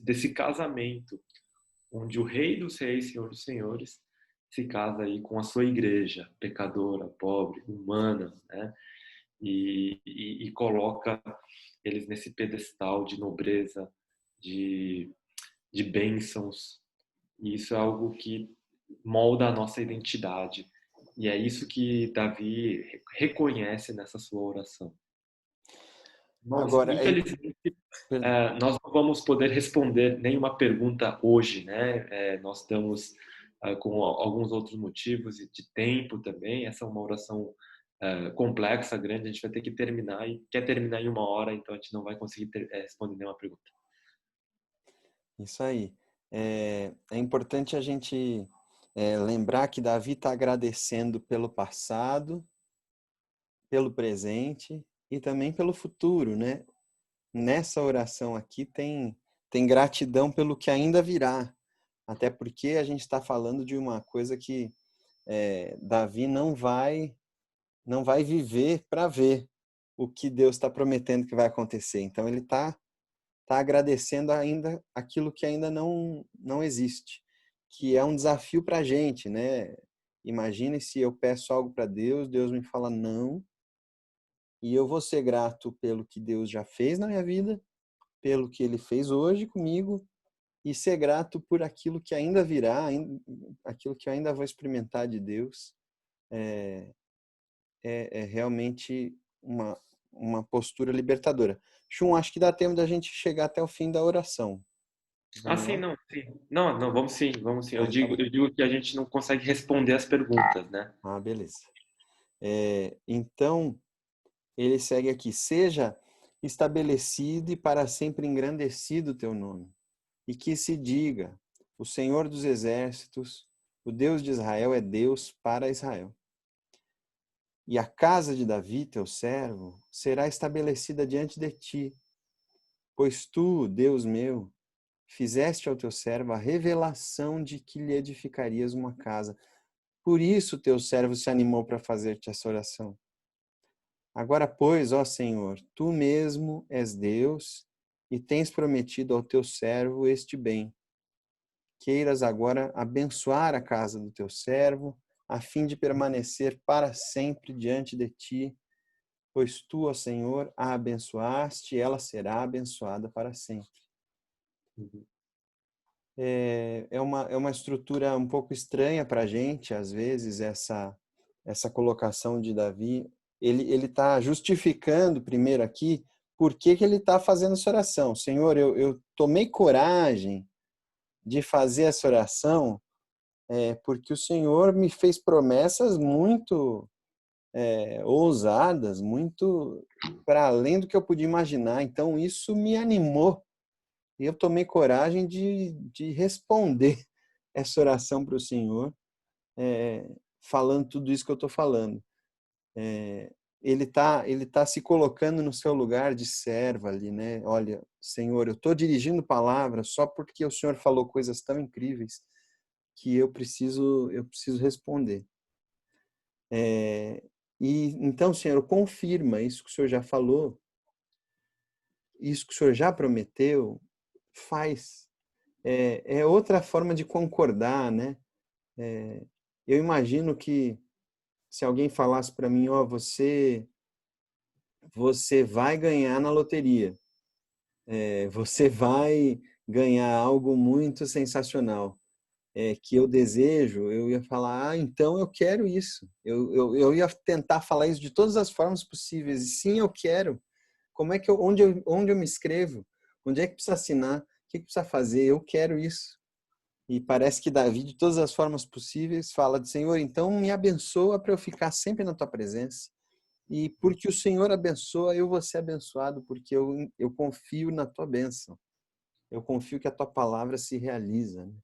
desse casamento, onde o Rei dos Reis, Senhor dos Senhores, se casa aí com a sua igreja, pecadora, pobre, humana, né? E coloca eles nesse pedestal de nobreza, de bênçãos. E isso é algo que molda a nossa identidade. E é isso que Davi reconhece nessa sua oração. Mas, Agora, infelizmente, nós não vamos poder responder nenhuma pergunta hoje, né? Nós estamos com alguns outros motivos e de tempo também. Essa é uma oração complexa, grande. A gente vai ter que terminar e quer terminar em 1 hora, então a gente não vai conseguir responder nenhuma pergunta. isso aí. É importante a gente lembrar que Davi está agradecendo pelo passado, pelo presente e também pelo futuro, né? Nessa oração aqui tem gratidão pelo que ainda virá. Até porque a gente está falando de uma coisa que Davi não vai viver para ver o que Deus está prometendo que vai acontecer. Então ele está agradecendo ainda aquilo que ainda não existe, que é um desafio para a gente, né? Imagine se eu peço algo para Deus, Deus me fala não, e eu vou ser grato pelo que Deus já fez na minha vida, pelo que Ele fez hoje comigo, e ser grato por aquilo que ainda virá, aquilo que eu ainda vou experimentar de Deus. É realmente uma postura libertadora. Chum, acho que dá tempo da gente chegar até o fim da oração. Vamos Sim, lá? não, sim. Não, não, vamos sim, vamos sim. Eu Ah, tá digo, bom. eu digo que a gente não consegue responder as perguntas, né? Ah, beleza. Então, ele segue aqui. Seja estabelecido e para sempre engrandecido o teu nome. E que se diga, o Senhor dos Exércitos, o Deus de Israel é Deus para Israel. e a casa de Davi, teu servo, será estabelecida diante de ti, pois tu, Deus meu, fizeste ao teu servo a revelação de que lhe edificarias uma casa. Por isso teu servo se animou para fazer-te essa oração. Agora, pois, ó Senhor, tu mesmo és Deus e tens prometido ao teu servo este bem. Queiras agora abençoar a casa do teu servo, a fim de permanecer para sempre diante de ti, pois tu, ó Senhor, a abençoaste e ela será abençoada para sempre. É uma estrutura um pouco estranha para a gente, às vezes, essa colocação de Davi. Ele está justificando primeiro aqui por que ele está fazendo essa oração. Senhor, eu tomei coragem de fazer essa oração porque o Senhor me fez promessas muito ousadas, muito para além do que eu podia imaginar. Então, isso me animou. E eu tomei coragem de responder essa oração para o Senhor, falando tudo isso que eu estou falando. Ele tá se colocando no seu lugar de servo ali, né? Olha, Senhor, eu estou dirigindo palavras só porque o Senhor falou coisas tão incríveis que eu preciso responder. E então, Senhor, confirma isso que o Senhor já falou, isso que o Senhor já prometeu, faz. É outra forma de concordar, né? Eu imagino que se alguém falasse para mim, ó, você vai ganhar na loteria, você vai ganhar algo muito sensacional, que eu desejo, eu ia falar, então eu quero isso. Eu ia tentar falar isso de todas as formas possíveis. E sim, eu quero. Como é que onde eu me inscrevo? Onde é que precisa assinar? O que precisa fazer? Eu quero isso. E parece que Davi, de todas as formas possíveis, fala de Senhor, então me abençoa para eu ficar sempre na tua presença. E porque o Senhor abençoa, eu vou ser abençoado, porque eu confio na tua bênção. Eu confio que a tua palavra se realiza. Né?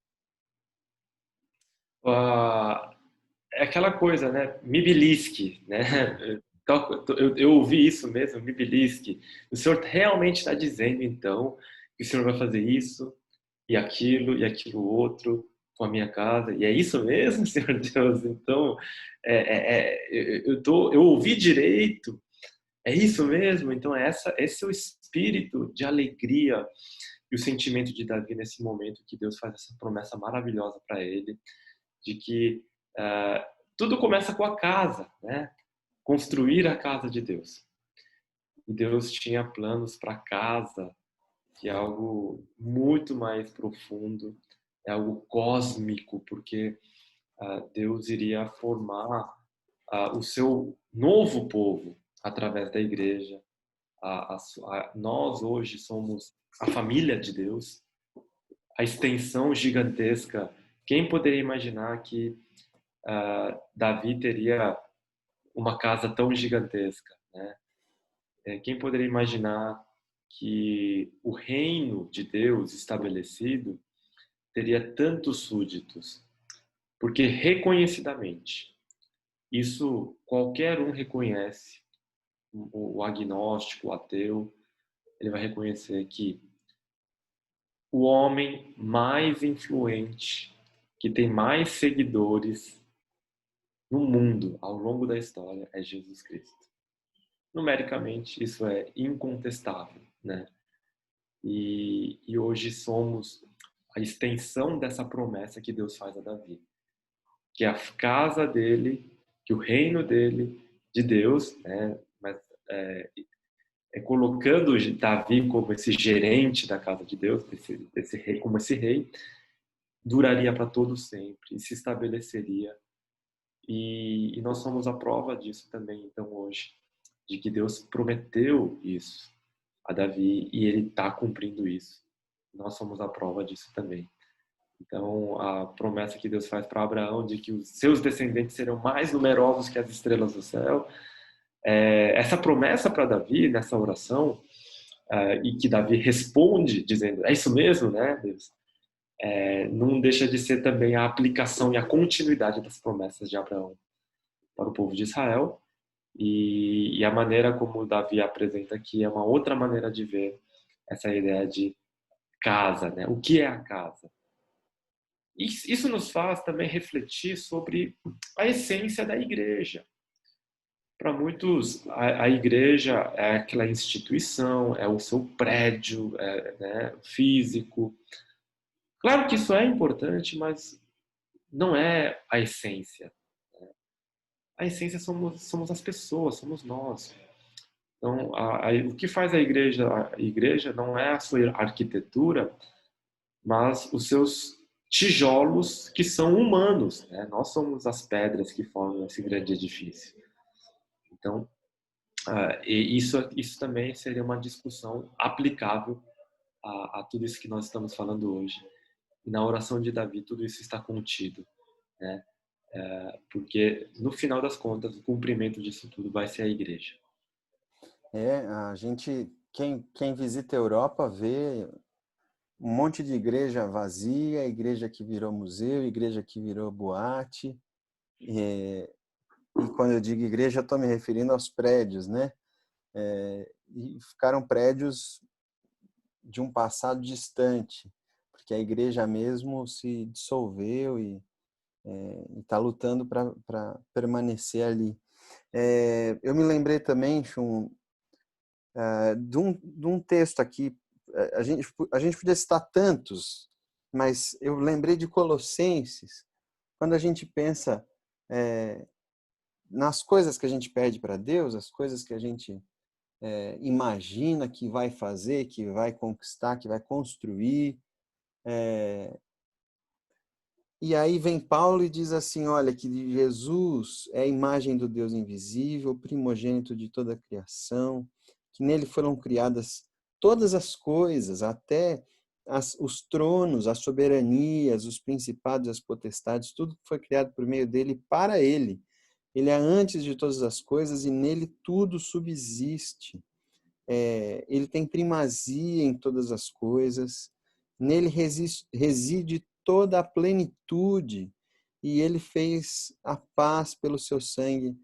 É aquela coisa, né? Me belisque, né? Eu ouvi isso mesmo, me belisque. O Senhor realmente está dizendo, então, que o Senhor vai fazer isso e aquilo outro com a minha casa. E é isso mesmo, Senhor Deus? Então, eu ouvi direito. É isso mesmo? Então, esse é o espírito de alegria e o sentimento de Davi nesse momento que Deus faz essa promessa maravilhosa para ele, de que uh, tudo começa com a casa, né? Construir a casa de Deus. E Deus tinha planos para a casa, que é algo muito mais profundo, é algo cósmico, porque Deus iria formar o seu novo povo através da igreja. Nós hoje somos a família de Deus, a extensão gigantesca. Quem poderia imaginar que Davi teria uma casa tão gigantesca, né? Quem poderia imaginar que o reino de Deus estabelecido teria tantos súditos? Porque reconhecidamente, isso qualquer um reconhece, o agnóstico, o ateu, ele vai reconhecer que o homem mais influente, que tem mais seguidores no mundo ao longo da história é Jesus Cristo. Numericamente, isso é incontestável, né? E hoje somos a extensão dessa promessa que Deus faz a Davi. Que a casa dele, que o reino dele, de Deus, né? Mas colocando Davi como esse gerente da casa de Deus, desse rei, como esse rei, duraria para todo sempre e se estabeleceria. E nós somos a prova disso também, então, hoje, de que Deus prometeu isso a Davi e ele está cumprindo isso. Nós somos a prova disso também. Então, a promessa que Deus faz para Abraão de que os seus descendentes serão mais numerosos que as estrelas do céu, essa promessa para Davi, nessa oração, e que Davi responde dizendo, é isso mesmo, né, Deus? Não deixa de ser também a aplicação e a continuidade das promessas de Abraão para o povo de Israel E a maneira como o Davi apresenta aqui é uma outra maneira de ver essa ideia de casa, né? O que é a casa? Isso nos faz também refletir sobre a essência da igreja. Para muitos, a igreja é aquela instituição, é o seu prédio, né, físico. Claro que isso é importante, mas não é a essência. A essência somos as pessoas, somos nós. Então, o que faz a igreja não é a sua arquitetura, mas os seus tijolos que são humanos, né? Nós somos as pedras que formam esse grande edifício. Então, e isso também seria uma discussão aplicável a tudo isso que nós estamos falando hoje. E na oração de Davi, tudo isso está contido, né? Porque, no final das contas, o cumprimento disso tudo vai ser a igreja. A gente, quem visita a Europa vê um monte de igreja vazia, igreja que virou museu, igreja que virou boate. E quando eu digo igreja, estou me referindo aos prédios, né? E ficaram prédios de um passado distante, porque a igreja mesmo se dissolveu e está lutando para permanecer ali. Eu me lembrei também, Chum, de um texto aqui. A gente podia citar tantos, mas eu lembrei de Colossenses, quando a gente pensa nas coisas que a gente pede para Deus, as coisas que a gente imagina que vai fazer, que vai conquistar, que vai construir. E aí vem Paulo e diz assim, olha, que Jesus é a imagem do Deus invisível, primogênito de toda a criação, que nele foram criadas todas as coisas, até os tronos, as soberanias, os principados, as potestades, tudo foi criado por meio dele e para ele. Ele é antes de todas as coisas e nele tudo subsiste. Ele tem primazia em todas as coisas, nele reside toda a plenitude, e ele fez a paz pelo sangue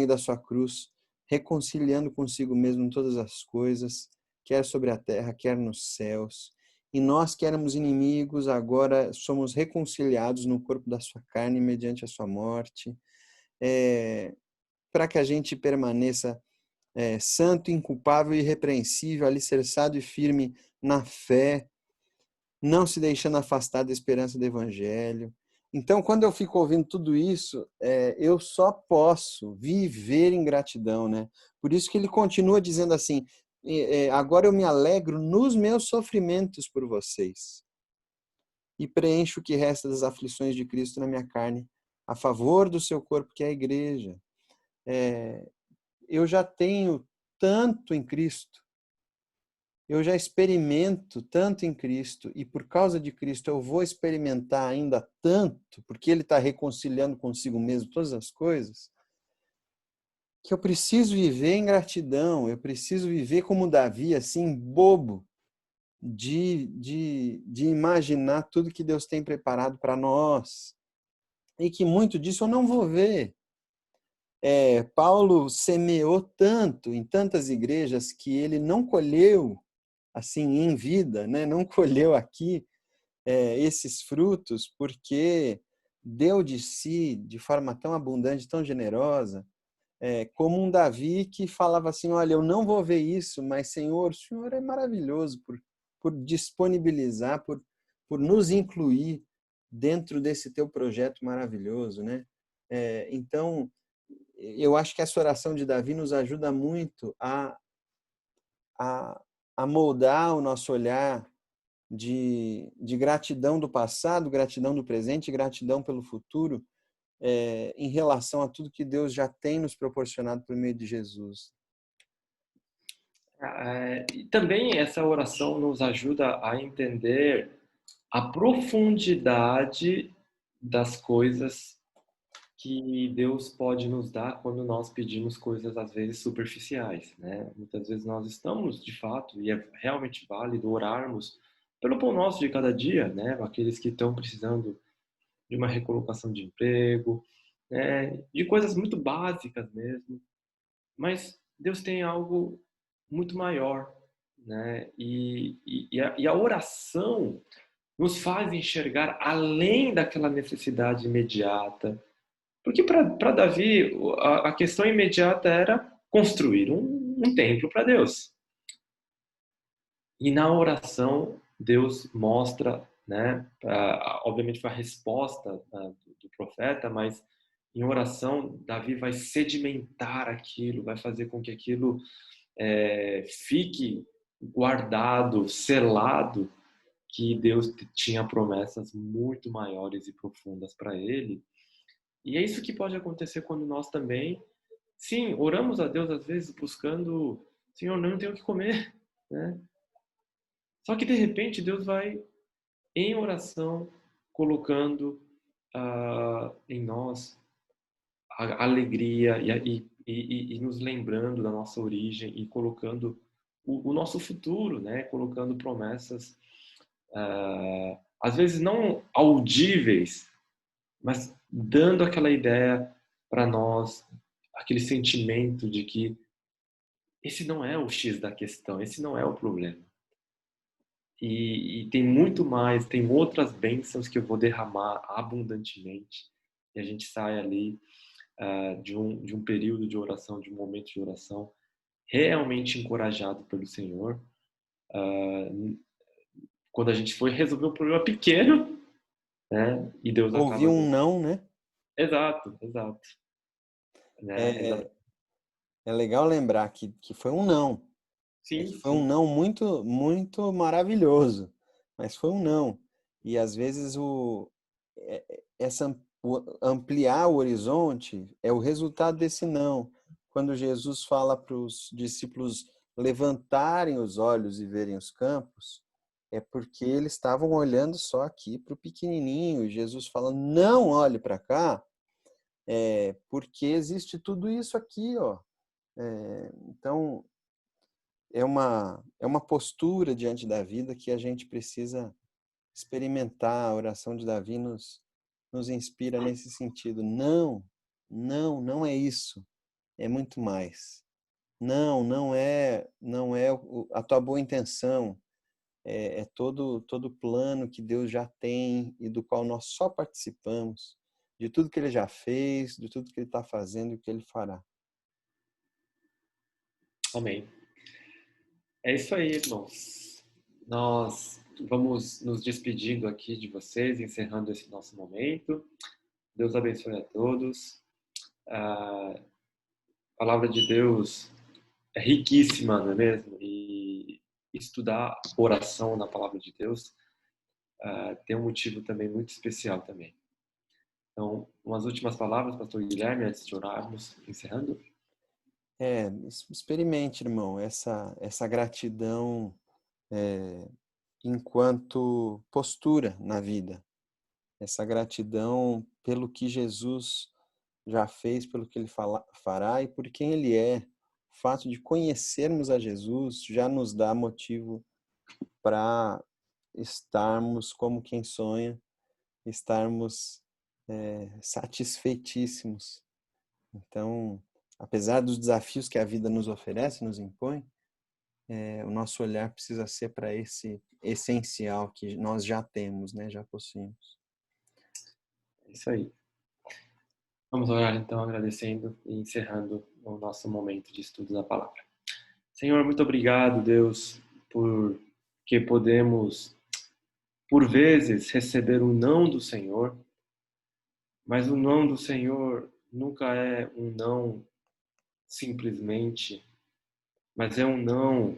da sua cruz, reconciliando consigo mesmo todas as coisas, quer sobre a terra, quer nos céus. E nós que éramos inimigos, agora somos reconciliados no corpo da sua carne mediante a sua morte, para que a gente permaneça santo, inculpável e irrepreensível, alicerçado e firme na fé, não se deixando afastar da esperança do Evangelho. Então, quando eu fico ouvindo tudo isso, eu só posso viver em gratidão, né? Por isso que ele continua dizendo assim, agora eu me alegro nos meus sofrimentos por vocês e preencho o que resta das aflições de Cristo na minha carne, a favor do seu corpo, que é a igreja. Eu já tenho tanto em Cristo, eu já experimento tanto em Cristo, e por causa de Cristo eu vou experimentar ainda tanto, porque Ele está reconciliando consigo mesmo todas as coisas, que eu preciso viver em gratidão, eu preciso viver como Davi, assim, bobo, de imaginar tudo que Deus tem preparado para nós, e que muito disso eu não vou ver. Paulo semeou tanto em tantas igrejas que ele não colheu assim em vida, né? Não colheu aqui esses frutos porque deu de si de forma tão abundante, tão generosa, como um Davi que falava assim, olha, eu não vou ver isso, mas Senhor, o Senhor é maravilhoso por disponibilizar, por nos incluir dentro desse teu projeto maravilhoso, né? Então, eu acho que essa oração de Davi nos ajuda muito a, a moldar o nosso olhar de gratidão do passado, gratidão do presente, gratidão pelo futuro, em relação a tudo que Deus já tem nos proporcionado por meio de Jesus. E também essa oração nos ajuda a entender a profundidade das coisas que Deus pode nos dar quando nós pedimos coisas às vezes superficiais, né? Muitas vezes nós estamos, de fato, e é realmente válido orarmos pelo pão nosso de cada dia, né? Aqueles que estão precisando de uma recolocação de emprego, né? De coisas muito básicas mesmo. Mas Deus tem algo muito maior, né? E a oração nos faz enxergar além daquela necessidade imediata. Porque para Davi, a questão imediata era construir um templo para Deus. E na oração, Deus mostra, né? Obviamente foi a resposta do profeta, mas em oração, Davi vai sedimentar aquilo, vai fazer com que aquilo fique guardado, selado, que Deus tinha promessas muito maiores e profundas para ele. E é isso que pode acontecer quando nós também, sim, oramos a Deus às vezes buscando, Senhor, não tenho o que comer, né? Só que de repente Deus vai em oração colocando em nós a alegria e nos lembrando da nossa origem e colocando o nosso futuro, né? Colocando promessas, às vezes não audíveis, mas dando aquela ideia para nós, aquele sentimento de que esse não é o X da questão, esse não é o problema. E tem muito mais, tem outras bênçãos que eu vou derramar abundantemente. E a gente sai ali de um período de oração, de um momento de oração, realmente encorajado pelo Senhor. Quando a gente foi resolver um problema pequeno, né? E Deus Ouvir acaba um dando. não, né? Exato, exato. Né? É, é legal lembrar que foi um não. É que Sim, foi um sim. não muito, muito maravilhoso, mas foi um não. E às vezes ampliar o horizonte é o resultado desse não. Quando Jesus fala para os discípulos levantarem os olhos e verem os campos, é porque eles estavam olhando só aqui para o pequenininho. E Jesus fala: não olhe para cá, porque existe tudo isso aqui, ó. Então é uma postura diante da vida que a gente precisa experimentar. A oração de Davi nos inspira nesse sentido. Não, não, não é isso. É muito mais. Não, não é a tua boa intenção. É todo plano que Deus já tem e do qual nós só participamos, de tudo que Ele já fez, de tudo que Ele está fazendo e o que Ele fará. Amém. É isso aí, irmãos. Nós vamos nos despedindo aqui de vocês, encerrando esse nosso momento. Deus abençoe a todos. A palavra de Deus é riquíssima, não é mesmo? E estudar oração na palavra de Deus tem um motivo também muito especial também. Então, umas últimas palavras, pastor Guilherme, antes de orarmos, encerrando. Experimente, irmão, essa gratidão enquanto postura na vida. Essa gratidão pelo que Jesus já fez, pelo que Ele fará e por quem Ele é. O fato de conhecermos a Jesus já nos dá motivo para estarmos como quem sonha, estarmos satisfeitíssimos. Então, apesar dos desafios que a vida nos oferece, nos impõe, o nosso olhar precisa ser para esse essencial que nós já temos, né? Já possuímos. É isso aí. Vamos orar então, agradecendo e encerrando o nosso momento de estudo da palavra. Senhor, muito obrigado, Deus, por que podemos, por vezes, receber um não do Senhor, mas o não do Senhor nunca é um não simplesmente, mas é um não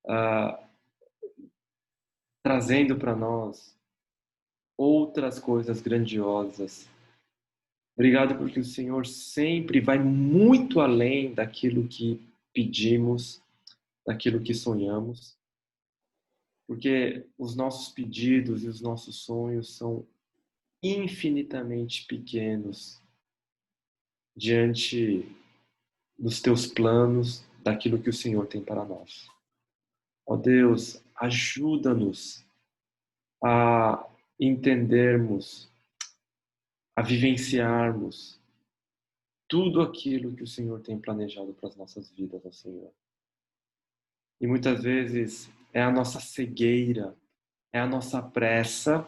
ah, trazendo para nós outras coisas grandiosas. Obrigado porque o Senhor sempre vai muito além daquilo que pedimos, daquilo que sonhamos, porque os nossos pedidos e os nossos sonhos são infinitamente pequenos diante dos teus planos, daquilo que o Senhor tem para nós. Ó Deus, ajuda-nos a entendermos, a vivenciarmos tudo aquilo que o Senhor tem planejado para as nossas vidas, ó Senhor. E muitas vezes é a nossa cegueira, é a nossa pressa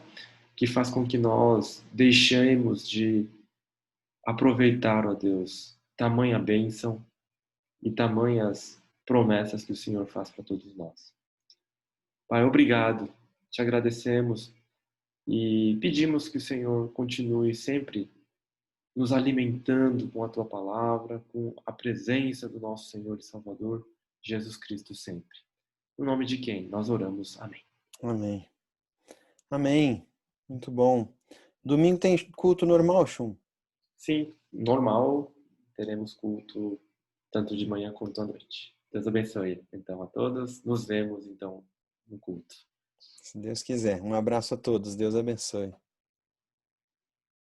que faz com que nós deixemos de aproveitar, ó Deus, tamanha bênção e tamanhas promessas que o Senhor faz para todos nós. Pai, obrigado, te agradecemos e pedimos que o Senhor continue sempre nos alimentando com a tua palavra, com a presença do nosso Senhor e Salvador, Jesus Cristo sempre. No nome de quem nós oramos. Amém. Amém. Amém. Muito bom. Domingo tem culto normal, Chum? Sim, normal, teremos culto tanto de manhã quanto à noite. Deus abençoe, então, a todos. Nos vemos, então, no culto. Se Deus quiser. Um abraço a todos. Deus abençoe.